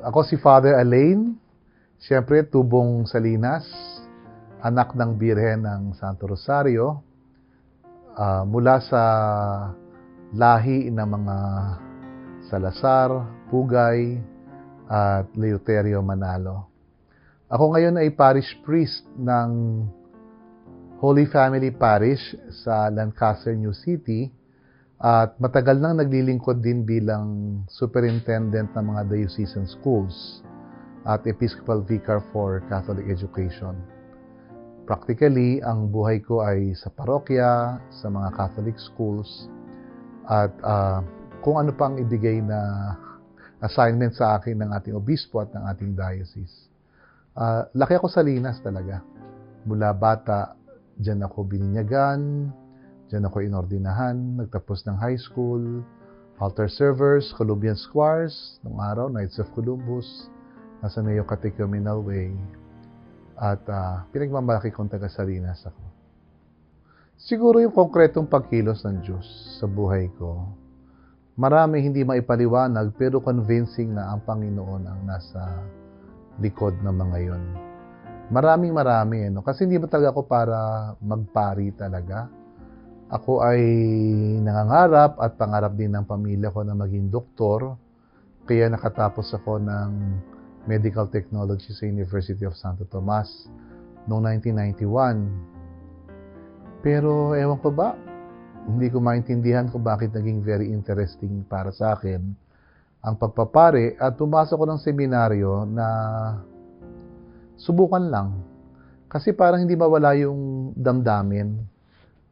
Ako si Father Alain, siyempre tubong Salinas, anak ng Birhen ng Santo Rosario, mula sa lahi ng mga Salazar, Pugay, at Leuterio Manalo. Ako ngayon ay parish priest ng Holy Family Parish sa Lancaster, New City, at matagal nang naglilingkod din bilang superintendent ng mga diocesan schools at Episcopal Vicar for Catholic Education. Practically, ang buhay ko ay sa parokya, sa mga Catholic schools, at kung ano pang ibigay na assignment sa akin ng ating obispo at ng ating diocese. Laki ako sa Linas talaga. Mula bata, diyan ako bininyagan, diyan ako inordinahan, nagtapos ng high school, altar servers, Columbian Squires, nung araw, Knights of Columbus, nasa Neo-Catechumenal Way, at pinagmamalaki kong taga Salinas ako. Siguro yung konkretong pagkilos ng Diyos sa buhay ko, marami hindi maipaliwanag pero convincing na ang Panginoon ang nasa likod ng mga yon. Marami, no? Kasi hindi ba talaga ako para magpari talaga. Ako ay nangangarap at pangarap din ng pamilya ko na maging doktor. Kaya nakatapos ako ng Medical Technology sa University of Santo Tomas noong 1991. Pero ewan ko ba, hindi ko maintindihan kung bakit naging very interesting para sa akin ang pagpapare at pumasok ko ng seminaryo na subukan lang. Kasi parang hindi mawala yung damdamin.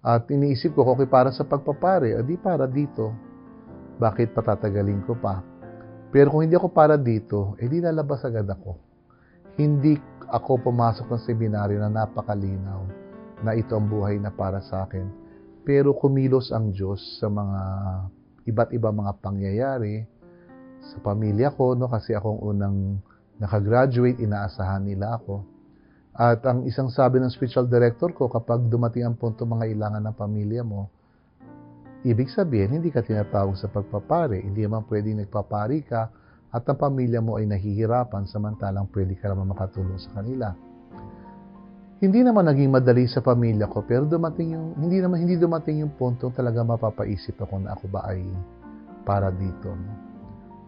At iniisip ko, okay, para sa pagpapare, di para dito. Bakit patatagalin ko pa? Pero kung hindi ako para dito, di lalabas agad ako. Hindi ako pumasok ng seminaryo na napakalinaw na ito ang buhay na para sa akin. Pero kumilos ang Diyos sa mga iba't ibang mga pangyayari sa pamilya ko, no? Kasi akong unang nakagraduate, inaasahan nila ako. At ang isang sabi ng spiritual director ko, kapag dumating ang punto mga ilangan ng pamilya mo, ibig sabihin, hindi ka tinatawag sa pagpapari. Hindi naman pwedeng nagpapari ka at ang pamilya mo ay nahihirapan samantalang pwede ka naman makatulong sa kanila. Hindi naman naging madali sa pamilya ko, pero hindi dumating yung punto talaga mapapaisip ako na ako ba ay para dito.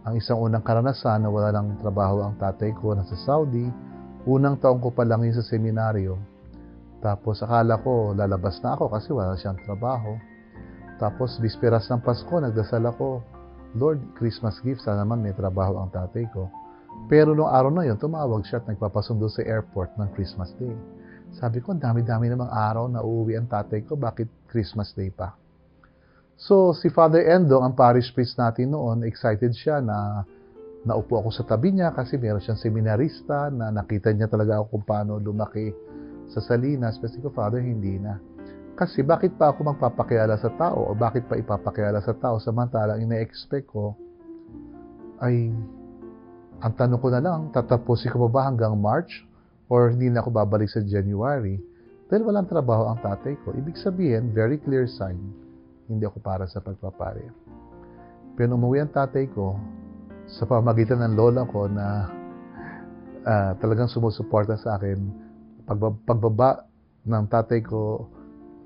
Ang isang unang karanasan na wala ng trabaho ang tatay ko nasa Saudi. Unang taon ko pa lang yun sa seminaryo. Tapos akala ko lalabas na ako kasi wala siyang trabaho. Tapos bisperas ng Pasko, nagdasal ako, Lord, Christmas gift, sana naman may trabaho ang tatay ko. Pero nung araw na yun, tumawag siya at nagpapasundo sa airport ng Christmas Day. Sabi ko, dami-dami namang araw na uuwi ang tatay ko, bakit Christmas Day pa? So, si Father Endong, ang parish priest natin noon, excited siya na naupo ako sa tabi niya kasi meron siyang seminarista na nakita niya talaga ako kung paano lumaki sa Salinas. Kasi ko, Father, hindi na. Kasi bakit pa ako magpapakilala sa tao o bakit pa ipapakilala sa tao samantalang ina-expect ko ay, ang tanong ko na lang, tatapusin ko ba hanggang March or hindi na ako babalik sa January? Dahil walang trabaho ang tatay ko. Ibig sabihin, very clear sign, hindi ako para sa pagpapare. Pero umuwi ang tatay ko, sa pamagitan ng lola ko na talagang sumusuporta sa akin, pagbaba ng tatay ko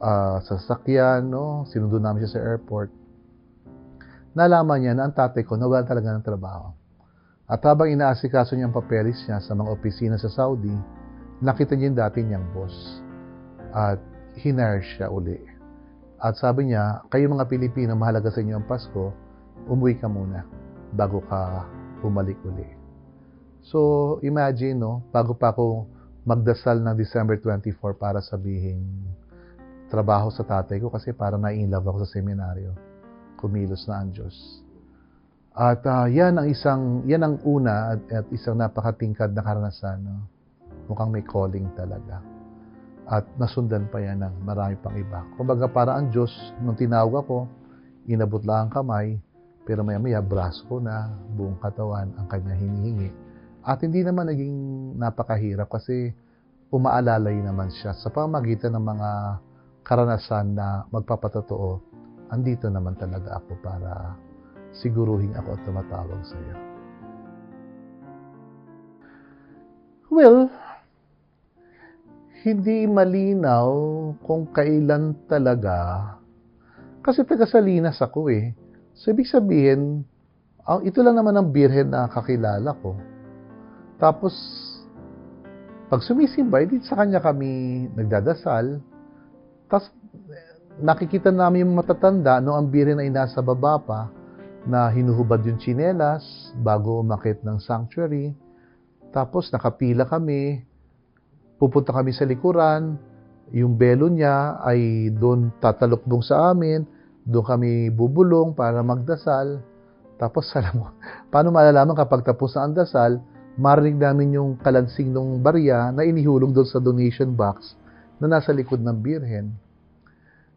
sa sasakyan, no? Sinundo namin siya sa airport. Nalaman niya na ang tatay ko nawala talaga ng trabaho. At habang inaasikaso niya ang papeles niya sa mga opisina sa Saudi, nakita niya yung dati niyang boss. At hinire siya uli. At sabi niya, kayo mga Pilipino, mahalaga sa inyo ang Pasko, umuwi ka muna bago ka bumalik uli. So, imagine, no, bago pa ako magdasal ng December 24 para sabihin trabaho sa tatay ko kasi para na-inlove ako sa seminaryo. Kumilos na ang Diyos. At yan ang una at isang napakatingkad na karanasan, no? Mukhang may calling talaga. At nasundan pa yan ng marami pang iba. Kumbaga para ang Diyos, nung tinawag ako, inabot lang ang kamay, pero maya-maya, braso ko na, buong katawan ang kanya hinihingi. At hindi naman naging napakahirap kasi umaalalay naman siya sa pamagitan ng mga karanasan na magpapatotoo. Andito naman talaga ako para siguruhin ako at tumatawag sa iyo. Well, hindi malinaw kung kailan talaga. Kasi taga Salinas ako eh. So, ibig sabihin, ito lang naman ang birhen na kakilala ko. Tapos, pag sumisimba, hindi sa kanya kami nagdadasal. Tapos, nakikita namin yung matatanda no ang birhen ay nasa baba pa na hinuhubad yung tsinelas bago umakyat ng sanctuary. Tapos, nakapila kami. Pupunta kami sa likuran. Yung belo niya ay doon tatalukbong sa amin. Doon kami bubulong para magdasal. Tapos, alam mo, paano malalaman kapag tapos na ang dasal, marinig namin yung kalansing ng barya na inihulog doon sa donation box na nasa likod ng birhen.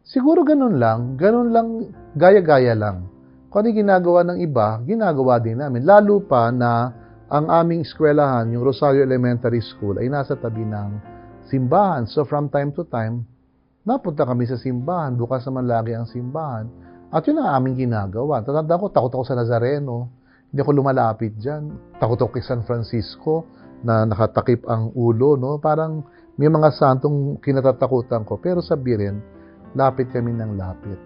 Siguro ganun lang, gaya-gaya lang. Kung ano ginagawa ng iba, ginagawa din namin. Lalo pa na ang aming eskwelahan, yung Rosario Elementary School, ay nasa tabi ng simbahan. So from time to time, napunta kami sa simbahan, bukas naman lagi ang simbahan. At yun ang aming ginagawa. Tatanda ko, takot ako sa Nazareno. Hindi ako lumalapit dyan. Takot ako kay San Francisco na nakatakip ang ulo. No? Parang may mga santong kinatatakutan ko. Pero sa Biren, lapit kami ng lapit.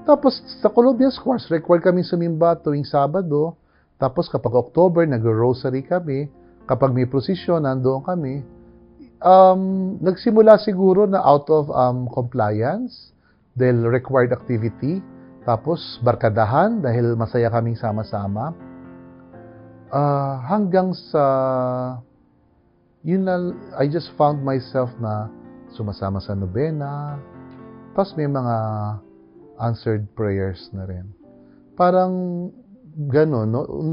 Tapos sa Columbian Squares, required kami sumimba tuwing Sabado. Tapos kapag October, nag-rosary kami. Kapag may prosesyon, nandoon kami. Nagsimula siguro na out of compliance dahil required activity, tapos barkadahan dahil masaya kaming sama-sama, hanggang sa yun na, I just found myself na sumasama sa nobena, tapos may mga answered prayers na rin. Parang gano'n,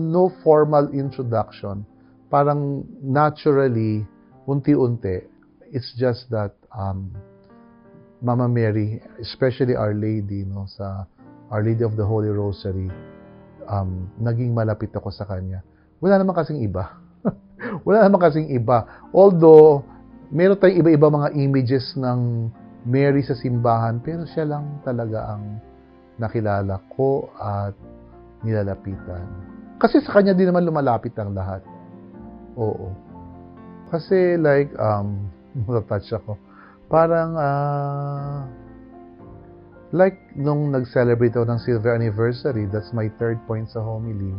no formal introduction, parang naturally, unti-unti, it's just that Mama Mary, especially Our Lady, no, sa Our Lady of the Holy Rosary, naging malapit ako sa kanya. Wala naman kasing iba. Wala naman kasing iba. Although, meron tayong iba-iba mga images ng Mary sa simbahan, pero siya lang talaga ang nakilala ko at nilalapitan. Kasi sa kanya din naman lumalapit ang lahat. Oo. Kasi like, matatouch ako. Parang, like nung nag-celebrate ako ng silver anniversary, that's my third point sa homily.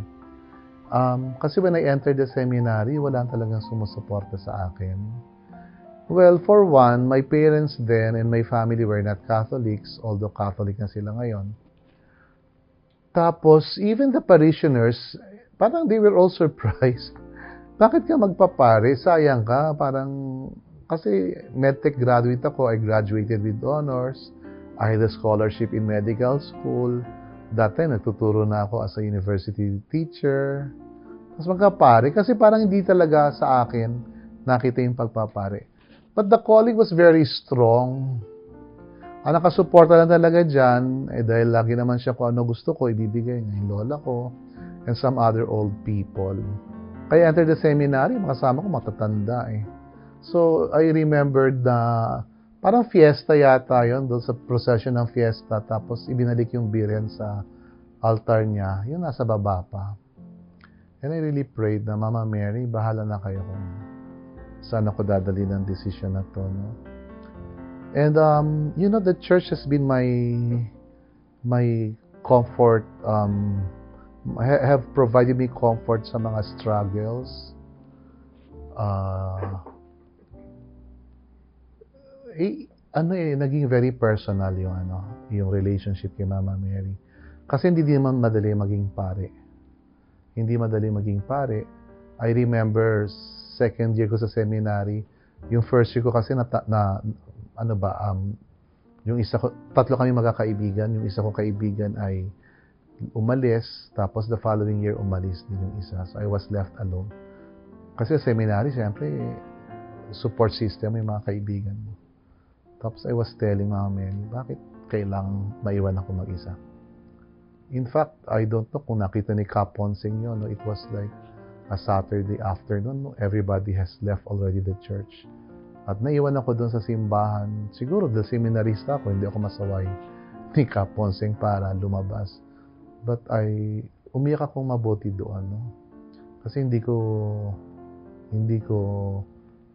Kasi when I entered the seminary, wala talagang sumusuporta sa akin. Well, for one, my parents then and my family were not Catholics, although Catholic na sila ngayon. Tapos, even the parishioners, parang they were all surprised. Bakit ka magpapare? Sayang ka. Parang, kasi medtech graduate ako. I graduated with honors. I had a scholarship in medical school. That time, nagtuturo na ako as a university teacher. Tapos magkapare. Kasi parang hindi talaga sa akin nakita yung pagpapare. But the calling was very strong. Ang nakasuporta lang talaga dyan, dahil lagi naman siya kung ano gusto ko, ibibigay niya yung lola ko and some other old people. Kaya entered the seminary, makasama ko matatanda eh. So, I remembered na parang fiesta yata yun, doon sa procession ng fiesta, tapos ibinalik yung birhen sa altar niya, yun nasa baba pa. And I really prayed na, Mama Mary, bahala na kayo kung saan ako dadali ng decision na to, no? And, you know, the church has been my comfort, have provided me comfort sa mga struggles. Naging very personal yung relationship kay Mama Mary. Kasi hindi naman madali maging pare. Hindi madali maging pare. I remember second year ko sa seminary, yung first year ko kasi yung isa ko, tatlo kami magkakaibigan, yung isa kong kaibigan ay umalis, tapos the following year umalis din yung isa. So I was left alone. Kasi seminary, siyempre, support system, may mga kaibigan mo. Tapos I was telling Mama Mary, bakit kailang maiwan ako mag-isa? In fact, I don't know kung nakita ni Cap Ponsing yun. No? It was like a Saturday afternoon. No? Everybody has left already the church. At naiwan ako doon sa simbahan. Siguro dahil seminarista ako, hindi ako masaway ni Cap Ponsing para lumabas. But umiyak akong mabuti doon, no? Kasi hindi ko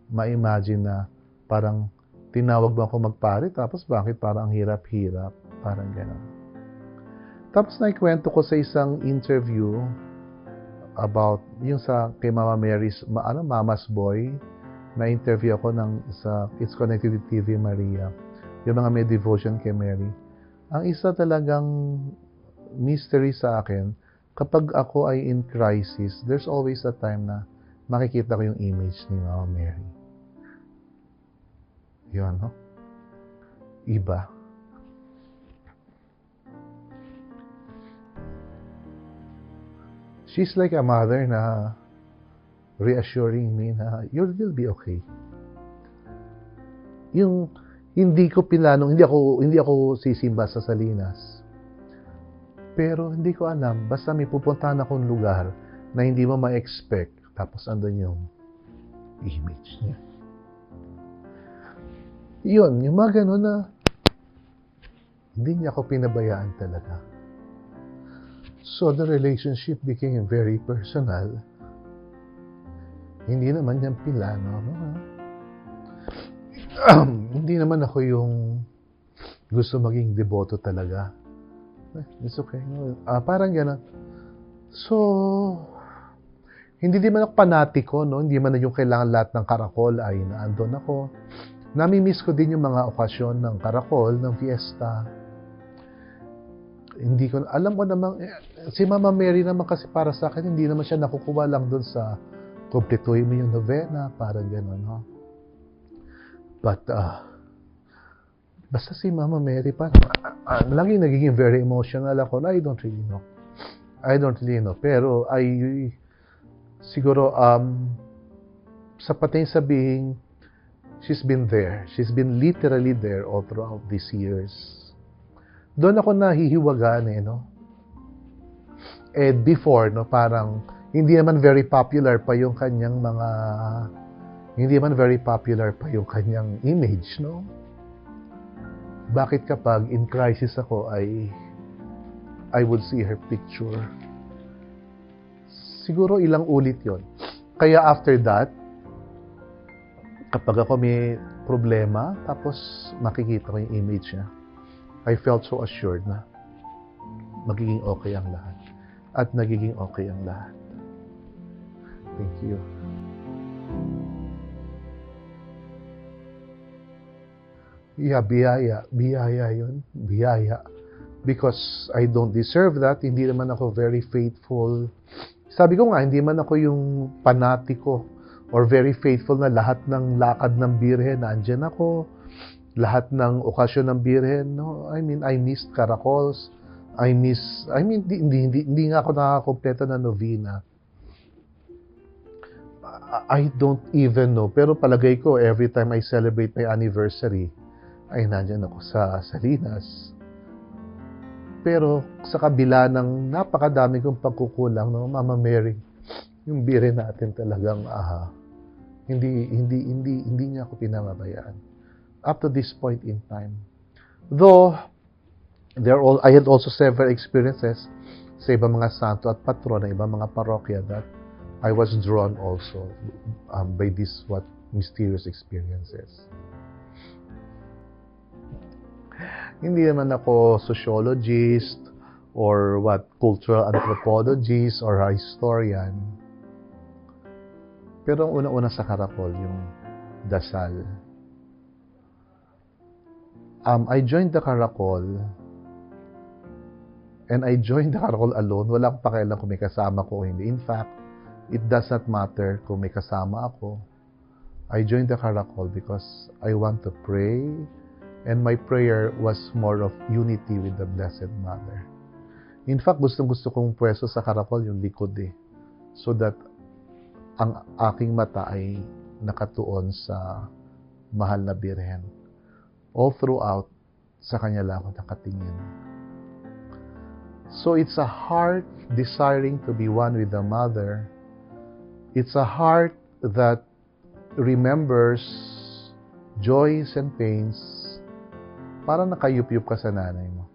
ma-imagine na parang tinawag mo ako magpare, tapos bakit parang ang hirap-hirap, parang gano'n. Tapos naikwento ko sa isang interview about yung sa kay Mama Mary's, Mama's Boy, na-interview ako sa It's Connected with TV Maria, yung mga may devotion kay Mary. Ang isa talagang mystery sa akin, kapag ako ay in crisis, there's always a time na makikita ko yung image ni Mama Mary. Yun, no? Iba. She's like a mother na reassuring me na you'll be okay. Yung hindi ko pinanong, hindi ako sisimba sa Salinas. Pero hindi ko alam, basta may pupuntahan akong lugar na hindi mo ma-expect, tapos andun yung image niya. Yun, yung mga gano'n na hindi niya ako pinabayaan talaga. So the relationship became very personal. Hindi naman yan pilano. Hindi naman ako yung gusto maging deboto talaga. It's okay. Parang gano'n. So, hindi man ako panatiko, no? Hindi man na yung kailangan lahat ng karakol ay naandun ako. Nami-miss ko din yung mga okasyon ng karakol, ng fiesta. Hindi ko, alam ko naman, si Mama Mary naman kasi para sa akin, hindi naman siya nakukuha lang doon sa kumpletuhin mo yung novena, parang gano'n, no? But, basta si Mama Mary, laging nagiging very emotional ako. I don't really know. Pero, siguro, sapat na yung sabihin, she's been there. She's been literally there all throughout these years. Doon ako nahihiwagaan, no? And before, no, parang, hindi naman very popular pa yung kanyang image, no? Bakit kapag in crisis ako I would see her picture? Siguro ilang ulit yon. Kaya after that, kapag ako may problema, tapos makikita ko yung image niya, I felt so assured na magiging okay ang lahat. At nagiging okay ang lahat. Thank you. Yeah, biyaya yun. Biyaya. Because I don't deserve that. Hindi naman ako very faithful. Sabi ko nga, hindi man ako yung panatiko or very faithful na lahat ng lakad ng birhen, nandyan ako. Lahat ng okasyon ng birhen, no? I mean, I missed caracols. Hindi nga ako nakakompleto na novena. I don't even know. Pero palagay ko, every time I celebrate my anniversary, ay nandyan ako sa Salinas. Pero sa kabila ng napakadami kong pagkukulang, no, Mama Mary, yung birhen natin talagang hindi niya ako pinamabayaan. Up to this point in time. Though, I had also several experiences sa ibang mga santo at patron ng ibang mga parokya that I was drawn also by these mysterious experiences. Hindi naman ako sociologist or cultural anthropologist or historian. Pero ang una-una sa karakol, yung dasal. I joined the karakol and I joined the karakol alone. Wala akong pakialam kung may kasama ko o hindi. In fact, it does not matter kung may kasama ako. I joined the karakol because I want to pray. And my prayer was more of unity with the Blessed Mother. In fact, gustong-gusto kong pwesto sa karakol yung likod so that ang aking mata ay nakatuon sa mahal na birhen. All throughout, sa kanya lang ako nakatingin. So it's a heart desiring to be one with the Mother. It's a heart that remembers joys and pains. Parang nakayup-yup ka sa nanay mo.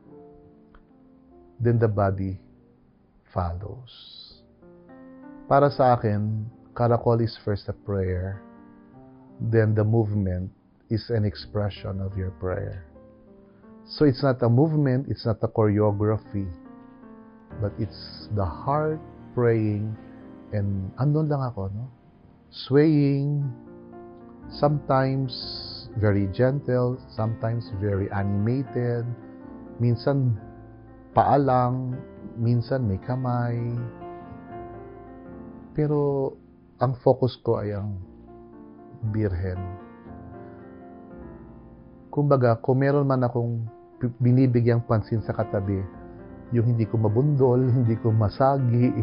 Then the body follows. Para sa akin, karakol is first a prayer. then the movement is an expression of your prayer. So it's not a movement, it's not a choreography, but it's the heart praying, and andun lang ako, no? Swaying, sometimes very gentle, sometimes very animated, minsan paa lang, minsan may kamay. Pero ang focus ko ay ang Birhen. Kumbaga, kung meron man akong binibigyang pansin sa katabi, yung hindi ko mabundol, hindi ko masagi.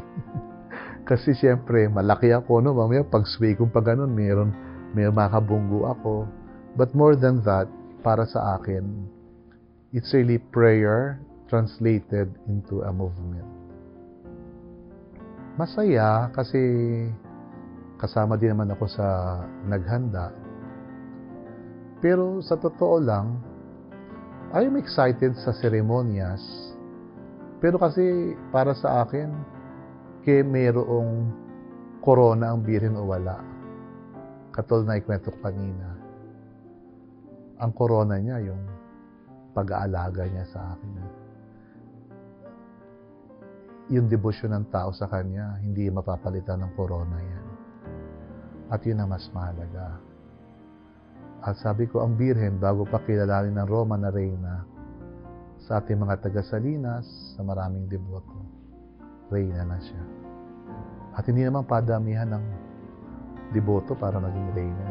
Kasi siyempre, malaki ako, no? Mamaya, pag sway kong pa ganun, may makabunggo ako. But more than that, para sa akin, it's really prayer translated into a movement. Masaya kasi kasama din naman ako sa naghanda. Pero sa totoo lang, I'm excited sa seremonyas. Pero kasi para sa akin, mayroong corona ang Birhen o wala. Katulad na ikwento ko kanina. Ang corona niya, yung pag-aalaga niya sa akin. Yung debosyon ng tao sa kanya, hindi mapapalitan ng corona yan. At yun ang mas mahalaga. At sabi ko, ang Birhen, bago pa kilalanin ng Roma na Reyna, sa ating mga taga-Salinas, sa maraming deboto, Reyna na siya. At hindi naman padamihan ng deboto para maging Reyna.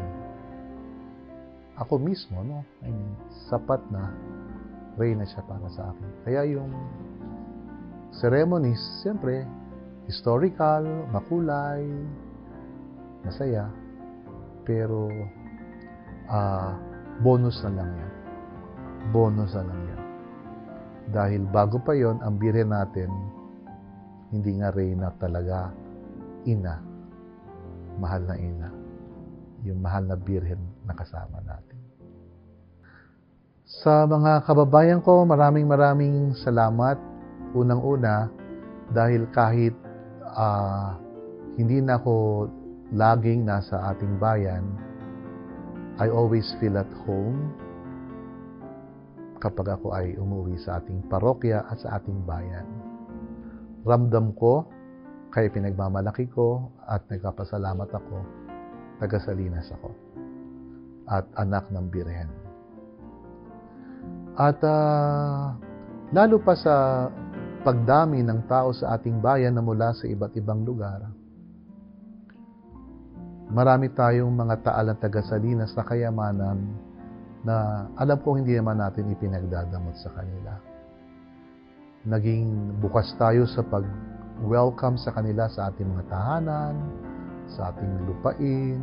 Ako mismo, no? I mean, sapat na Reyna siya para sa akin. Kaya yung ceremonies, siyempre, historical, makulay, masaya, pero bonus na lang yan. Bonus na lang yan. Dahil bago pa yon, ang Birhen natin, hindi nga Reyna talaga, ina. Mahal na ina. Yung mahal na Birhen na kasama natin. Sa mga kababayan ko, maraming salamat. Unang-una, dahil kahit hindi na ako laging nasa ating bayan, I always feel at home kapag ako ay umuwi sa ating parokya at sa ating bayan. Ramdam ko, kaya pinagmamalaki ko at nagpapasalamat ako, taga-Salinas ako at anak ng Birhen. At lalo pa sa pagdami ng tao sa ating bayan na mula sa iba't ibang lugar, marami tayong mga taal ng taga-Salinas na kayamanan na alam ko hindi naman natin ipinagdadamot sa kanila. Naging bukas tayo sa pag-welcome sa kanila sa ating mga tahanan, sa ating lupain,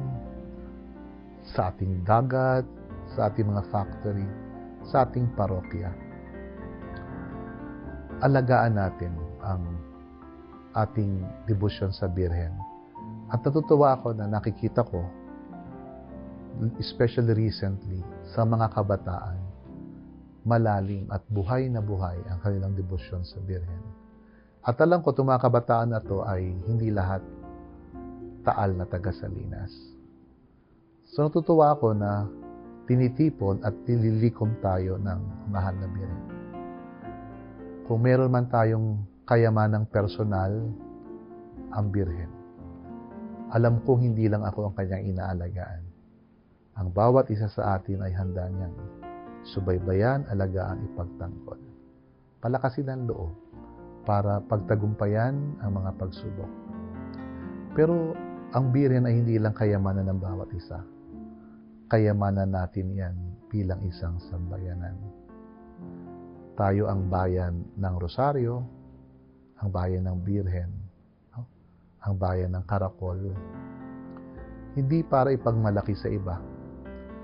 sa ating dagat, sa ating mga factory, sa ating parokya. Alagaan natin ang ating debosyon sa Birhen. At natutuwa ako na nakikita ko, especially recently, sa mga kabataan, malalim at buhay na buhay ang kanilang debosyon sa Birhen. At alam ko, itong mga kabataan na to ay hindi lahat taal na taga-Salinas. So natutuwa ako na tinitipon at nililikom tayo ng mahal na Birhen. Kung meron man tayong kayamanang personal, ang Birhen. Alam ko hindi lang ako ang kanyang inaalagaan. Ang bawat isa sa atin ay handa niyang subaybayan, alagaan, ipagtanggol. Palakasin ang loob para pagtagumpayan ang mga pagsubok. Pero ang Birhen ay hindi lang kayamanan ng bawat isa. Kayamanan natin yan bilang isang sambayanan. Tayo ang bayan ng Rosario, ang bayan ng Birhen, ang bayan ng Karakol. Hindi para ipagmalaki sa iba,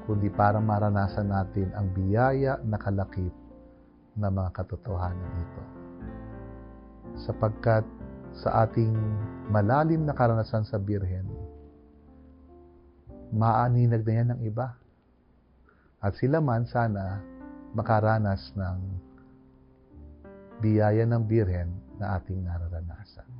kundi para maranasan natin ang biyaya na kalakip na mga katotohanan ito. Sapagkat sa ating malalim na karanasan sa Birhen, maaninag na yan ng iba. At sila man sana makaranas ng biyaya ng Birhen na ating nararanasan.